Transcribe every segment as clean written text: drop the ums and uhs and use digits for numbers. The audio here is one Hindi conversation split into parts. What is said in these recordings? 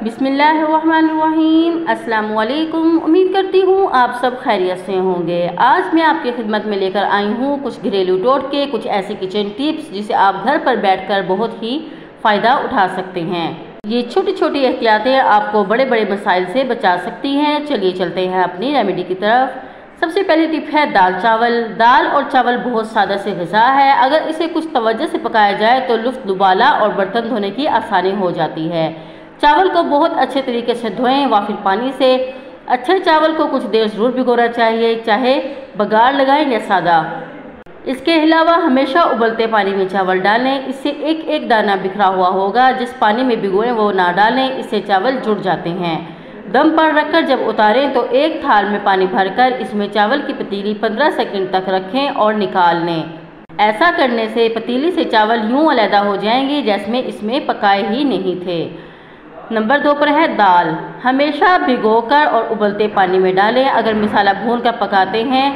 बिस्मिल्लाहिर्रहमानिर्रहीम। अस्सलाम वालेकुम। उम्मीद करती हूँ आप सब खैरियत से होंगे। आज मैं आपकी खिदमत में लेकर आई हूँ कुछ घरेलू टोटके, कुछ ऐसे किचन टिप्स जिसे आप घर पर बैठकर बहुत ही फ़ायदा उठा सकते हैं। ये छोटी छोटी एहतियातें आपको बड़े बड़े मसाइल से बचा सकती हैं। चलिए चलते हैं अपनी रेमेडी की तरफ। सबसे पहली टिप है दाल चावल। दाल और चावल बहुत सादा से ग़िज़ा है। अगर इसे कुछ तवज्जो से पकाया जाए तो लुफ्त दुबाला और बर्तन धोने की आसानी हो जाती है। चावल को बहुत अच्छे तरीके से धोएं वाफिर पानी से। अच्छे चावल को कुछ देर ज़रूर भिगोना चाहिए, चाहे बघार लगाएं या सादा। इसके अलावा हमेशा उबलते पानी में चावल डालें। इससे एक एक दाना बिखरा हुआ होगा। जिस पानी में भिगोएं वो ना डालें, इससे चावल जुड़ जाते हैं। दम पर रखकर जब उतारें तो एक थाल में पानी भरकर इसमें चावल की पतीली 15 सेकंड तक रखें और निकाल लें। ऐसा करने से पतीली से चावल यूँ अलहदा हो जाएंगे जैसे इसमें पकाए ही नहीं थे। नंबर 2 पर है दाल। हमेशा भिगोकर और उबलते पानी में डालें। अगर मिसाला भूनकर पकाते हैं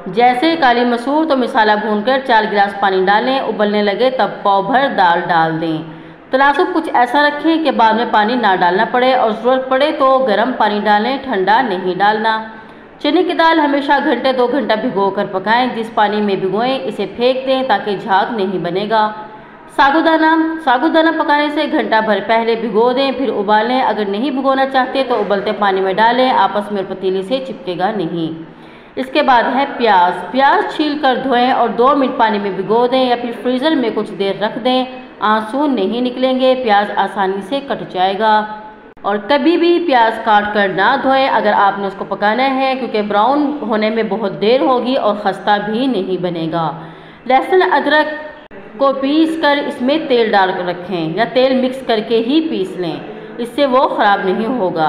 जैसे काली मसूर तो मिसाला भूनकर 4 गिलास पानी डालें। उबलने लगे तब पाव भर दाल डाल दें। तनासुब कुछ ऐसा रखें कि बाद में पानी ना डालना पड़े और ज़रूरत पड़े तो गर्म पानी डालें, ठंडा नहीं डालना। चने की दाल हमेशा घंटे 2 घंटा भिगोकर पकाएं। जिस पानी में भिगोएं इसे फेंक दें ताकि झाग नहीं बनेगा। साबूदाना पकाने से घंटा भर पहले भिगो दें, फिर उबालें। अगर नहीं भिगोना चाहते तो उबलते पानी में डालें, आपस में पतीली से चिपकेगा नहीं। इसके बाद है प्याज छील कर धोएं और 2 मिनट पानी में भिगो दें या फिर फ्रीज़र में कुछ देर रख दें। आंसू नहीं निकलेंगे, प्याज आसानी से कट जाएगा। और कभी भी प्याज काट कर ना धोएं अगर आपने उसको पकाना है, क्योंकि ब्राउन होने में बहुत देर होगी और खस्ता भी नहीं बनेगा। लहसुन अदरक को पीस कर इसमें तेल डाल कर रखें या तेल मिक्स करके ही पीस लें, इससे वो ख़राब नहीं होगा।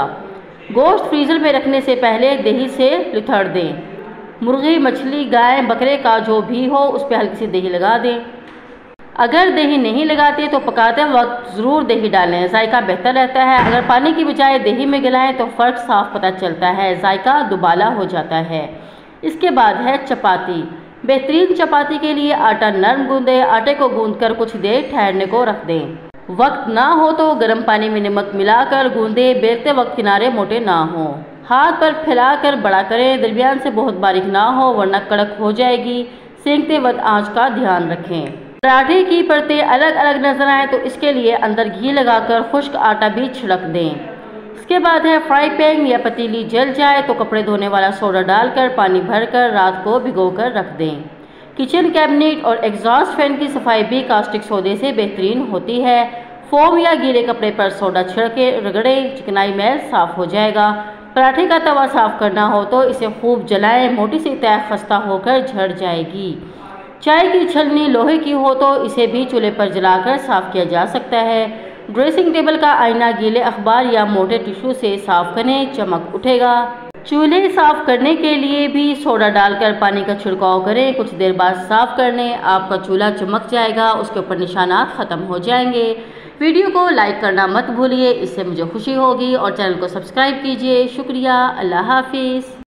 गोश्त फ्रीज़र में रखने से पहले दही से लुथड़ दें। मुर्गी, मछली, गाय, बकरे का जो भी हो उस पर हल्की सी दही लगा दें। अगर दही नहीं लगाते तो पकाते वक्त ज़रूर दही डालें, जायका बेहतर रहता है। अगर पानी की बजाय दही में गलाएं तो फ़र्क साफ पता चलता है, जायका दुबाला हो जाता है। इसके बाद है चपाती। बेहतरीन चपाती के लिए आटा नरम गूंदें। आटे को गूंदकर कुछ देर ठहरने को रख दें। वक्त ना हो तो गर्म पानी में नमक मिलाकर गूंदें। बेलते वक्त किनारे मोटे ना हों। हाथ पर फैलाकर बड़ा करें, दरमियान से बहुत बारीक ना हो वरना कड़क हो जाएगी। सेंकते वक्त आंच का ध्यान रखें। पराठे की परतें अलग अलग नजर आए तो इसके लिए अंदर घी लगाकर खुश्क आटा भी छिड़क दें। इसके बाद है फ्राई पैन या पतीली जल जाए तो कपड़े धोने वाला सोडा डालकर पानी भरकर रात को भिगोकर रख दें। किचन कैबिनेट और एग्जॉस्ट फैन की सफाई भी कास्टिक सोडे से बेहतरीन होती है। फोम या गीले कपड़े पर सोडा छिड़के रगड़ें, चिकनाई मैल साफ हो जाएगा। पराठे का तवा साफ करना हो तो इसे खूब जलाएं, मोटी सी तह खस्ता होकर झड़ जाएगी। चाय की छलनी लोहे की हो तो इसे भी चूल्हे पर जलाकर साफ किया जा सकता है। ड्रेसिंग टेबल का आईना गीले अखबार या मोटे टिश्यू से साफ करें, चमक उठेगा। चूल्हे साफ करने के लिए भी सोडा डालकर पानी का छिड़काव करें। कुछ देर बाद साफ कर लें, आपका चूल्हा चमक जाएगा, उसके ऊपर निशानात ख़त्म हो जाएंगे। वीडियो को लाइक करना मत भूलिए, इससे मुझे खुशी होगी। और चैनल को सब्सक्राइब कीजिए। शुक्रिया। अल्लाह हाफिज़।